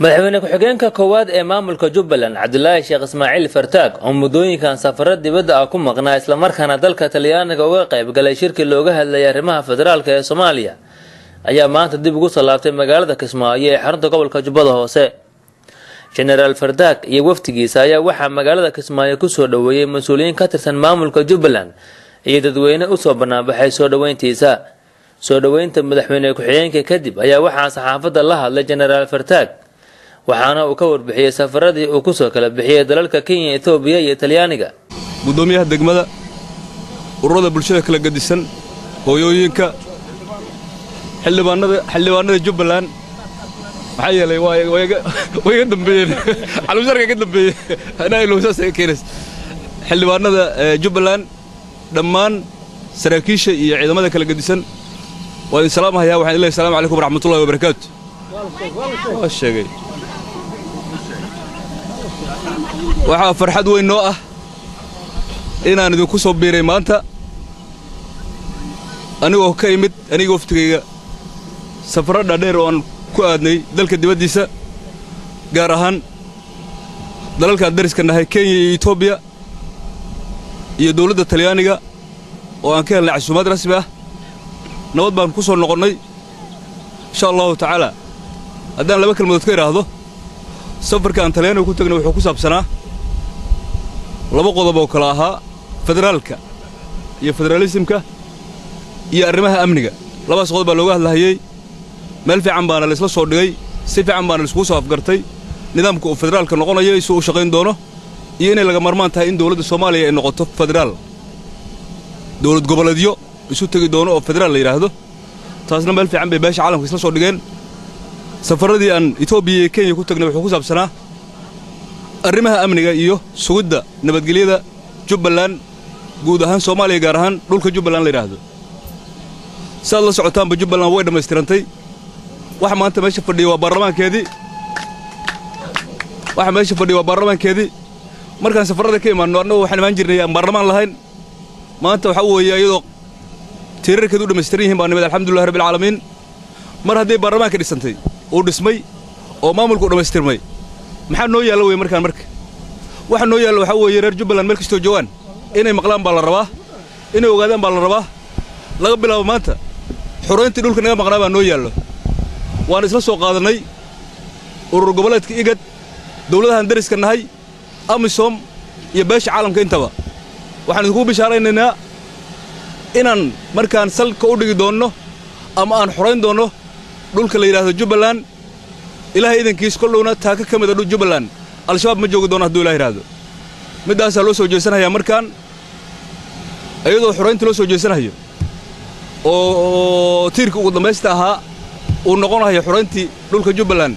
madaxweyne ku-xigeenka koowaad ee maamulka Jubbaland Cabdullaahi Sheekh Ismaaciil Fartaag oo mudooyinkan safarada dibadda ah ku maqnaa isla markaana dalka Talyaaniga uga qayb galay shirki looga hadlayay arrimaha federaalka ee Soomaaliya ayaa maanta dib ugu salaabtay magaalada Kismaayo ee xarunta gobolka Jubbada Hoose. General Fartaag iyo waftigiisa ayaa waxa magaalada Kismaayo ku soo dhaweeyay mas'uuliyiin ka tirsan maamulka Jubbaland iyo dadweyne u soo banaanbaxay soo dhaweyntiisa. soo dhaweynta madaxweyne ku-xigeenka kadib ayaa waxa saxaafadda la hadlay General Fartaag waxaana uu ka warbixiyay safaradii uu ku soo kala bixiyay dalalka Kenya, Ethiopia iyo Talyaaniga. gudoomiyaha degmada ururada bulshada kala gadisan hooyooyinka xildhibaanada Jubbaland maxay yeelay way dambeeyeen caluusharka ka dambeeyay ana ilo saasay keenay xildhibaanada Jubbaland dhammaan saraakiisha iyo ciidamada kala gadisan waan salaamayaa waxaan ilaahay salaamu calaykum waraxmatullaahi wabarakaatuh waa sheegay waxaa farxad weyn noo ah inaan idinku soo biiray maanta anigoo ka imid aniga waftigayga safarada dheer oo aan ku aadnay dalka dibaddiisa gaar ahaan dalalka dariska nahay Kenya iyo Ethiopia iyo dawladda Talyaaniga oo aan ka helnay casuumad rasmi ah nabad baan ku soo noqonnay insha Allah ta'ala haddaan laba kalmadood ka iraahdo safarka aan Talyaaniga ku tagnay wuxuu ku saabsanaa laba qodob oo kala ahaa federaalka iyo federalismka iyo arrimaha amniga labaas qodob baa looga hadlayay meel fiican baana la isla soo dhigay si fiican baana la isku soo afgartay nidaamka uu federaalka noqonayo isoo u shaqayn doono iyo inay laga marmaan tahay in dawladda Soomaaliya ay noqoto federaal dawlad goboleedyo isu tagi doono oo federaal la yiraahdo taasna meel fiican bay beesha caalamka isla soo dhigeen safaradii aan Ethiopia iyo Kenya ku tagnay wuxuu ku saabsanaa arrimaha amniga iyo sugidda nabadgelyada Jubbaland guud ahaan Soomaaliya gaar ahaan dhulka Jubbaland la yiraahdo saad la socotaan Jubbaland way dhamaystirantay waxa maanta meesha fadhiyo waa baarlamaankeedii markaan safarada ka imaanno annagu waxaan imaan jirnay aan baarlamaan lahayn maanta waxa weeye iyadoo tiirarkeedu u dhamaystiran yihiin baan nimid alxamdulillahi rabbil caalamiin mar haddii baarlamaanka dhisantay oo dhismay oo maamulku dhamaystirmay maxaa noo yaala way markaan waxa noo yaala waxa weeye reer Jubbaland meel kastoo joogaan inay maqlaan baa la rabaa inay ogaadaan baa la rabaa laga bilaabo maanta xurayntii dhulka naga maqnaa baa noo yaalo waan isla soo qaadanay urur goboleedka IGAD dawladahan dariska nahay AMISOM iyo beesha caalamka intaba waxaan idinku bishaaraynaynaa inaan markaan salka u dhigi doonno ama aan xurayn doonno dhulka la yiraahdo Jubbaland ilaahay idankiis kollowna taaka ka mid ah Jubbaland al-shabaab ma joogi doono hadduu ilaahay yiraahdo midaas loo soo jeesanayaa markaan ayadoo xuraynta loo soo jeesanayo oo tiirka ugu dambaysta ahaa uu noqonayo xurayntii dhulka Jubbaland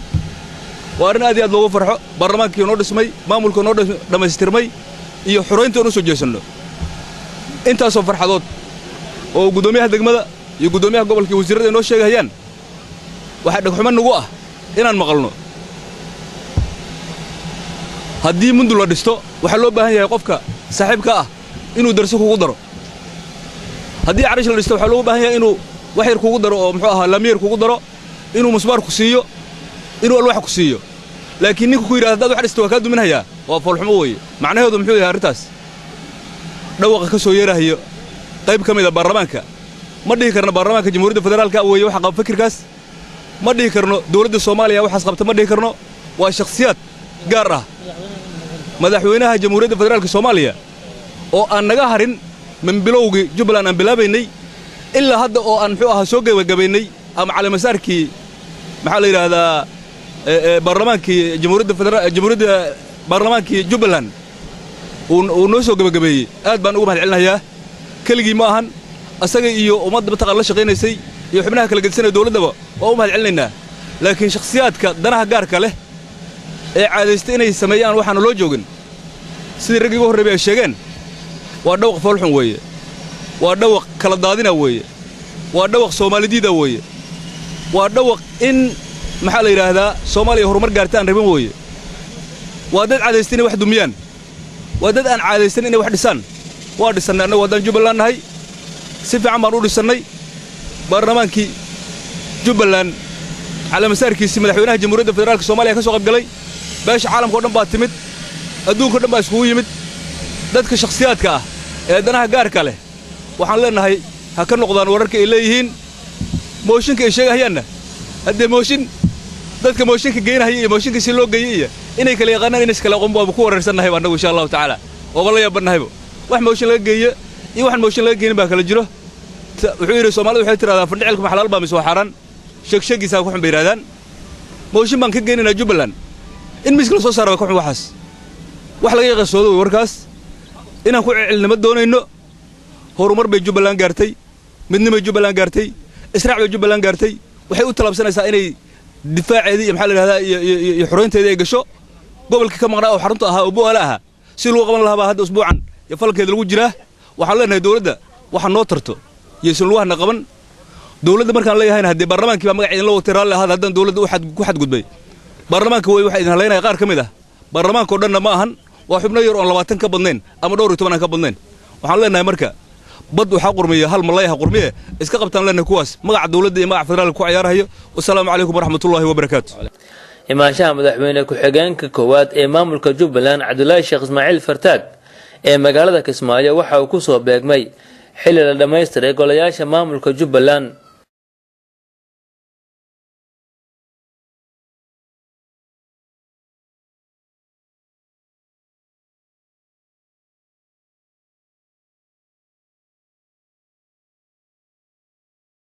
waa arrin aad iyo aad loogu farxo baarlamaankii noo dhismay maamulka noo dhamaystirmay iyo xuraynta oo soo jeesano intaas oo farxadood oo gudoomiyaha degmada iyo gudoomiyaha gobolka wasiirada noo sheegayaan waxa dhagxumo nagu ah inaan maqalno haddii mundu la dhisto waxa loo baahan yahay qofka saaxiibka ah inuu darso kugu daro haddii carish la dhisto waxa loo baahan yahay inuu wax yar kugu daro oo muxuu ahaa lamiir kugu daro inuu musbaar ku siiyo inuu alwaax ku siiyo laakiin ninku ku yiraahdo dad wax dhisto waa ka duminayaa waa foolxumo weeye macnaheedu muxuu yahay arrintaas dhawaqa ka soo yeerahayo qayb ka mid ah baarlamaanka ma dhihi karno baarlamaanka jamhuuriyadda federaalka weeye waxa qab fikirkaas ma dhihi karno dawladda Soomaaliya waxaas qabta ma dhihi karno waa shakhsiyaad gaar ah madaxweynaha jamhuuriyadda federaalka Soomaaliya oo aan naga harin min bilowgii Jubbaland aan bilaabaynay ilaa hadda oo aan muxuu ahaa soo gabagabaynay ama cali masaarkii maxaa la yiraahdaa baarlamaankii jamhuuriyadda baarlamaankii Jubbaland uu noo soo gabagabeeyay aad baan ugu mahadcelinayaa kaligii ma ahan asaga iyo ummadda bataqal la shaqeynaysay iyo xubnaha kala gedisanay dawladaba oo u mahadcelinaynaa laakiin shakhsiyaadka danaha gaarka leh ee caadaystay inay sameeyaan waxaan loo joogin sidii raggiga horreeyay ay sheegeen waa dhawaq foolxun weeye waa dhawaq kala daadina weeye waa dhawaq Soomaalidiida weeye waa dhawaq in maxaa la yiraahdaa Soomaaliya horumar gaartaan rabin weeye waa dad caadaystay inay wax dumiyaan waa dad aan caadaysan inay wax dhisaan waa dhisannay annagu haddaan Jubbaland nahay si fiican baan u dhisannay baarlamaankii Jubbaland على مساركيسي مدحوينها جمهورية فدرالك الصومالية كسو قبقلي باش عالم كودن با تمد أدون كودن با اسكو يمد dadka shakhsiyaadka ah ee danaha gaarka leh waxaan leenahay ha ka noqdaan wararka ay leeyihiin mooshinka ay sheegayaanna hadee mooshin dadka mooshinka geenahay iyo mooshinka si loo geeyay inay kala yaqaanaan in iskala qombo ku wareersanahay baan insha Allah taala oo wala yaabanahay wax mooshin laga geeyo iyo wax mooshin laga geeyin baa kala jiro wuxuu yiri Soomaalidu waxay tiraahdaa fadhicilku ma xalaal baa mise xaraan sheegsheegiisa ku xun beeraadaan mooshin baan ka geenina Jubbaland in miskala soo saaro ku xun waxaas wax laga yaqasoodo warkaas inaan ku cilnimo doonayno horumar bay Jubbaland gaartay midnimo Jubbaland gaartay israac bay Jubbaland gaartay waxay u talabsanaysaa inay difaaceedii iyo maxaa la yiraahdaa iyo xoreynteedii ay gasho gobolka ka maqnaa oo xarunta ahaa oo Bu'aala ahaa si loo qaban lahaa hadda usbuucan iyo falkeed lagu jiraa waxaan leenahay dawladda waxa noo tarto yeesan waxna qaban dawladda markaan leeyahay hadii baarlamaankii baa magaceeda loo watiraa lahaa hadan dawladda ku xad gudbay baarlamaanka way waxa idin haleynay qaar kamid ah baarlamaanka oo dhanna ma ahan waa xubno yar oo 20 ka badneen ama dhowr iyo 10 ka badneen waxaan leenahay marka bad waxa qurmiye hal malayaha qurmiye iska qabtaan leenahay kuwaas magaca dawladda iyo magaca federaalka ku ciyaarayo wassalaamu calaykum waraxmatullaahi wabarakaatuh imaanshaha madaxweyne ku-xigeenka koowaad ee maamulka Jubbaland Cabdullaahi Sheekh Ismaaciil Fartaag ee magaalada Kismaayo waxa uu ku soo beegmay xilli la dhameystiray golayaasha maamulka Jubbaland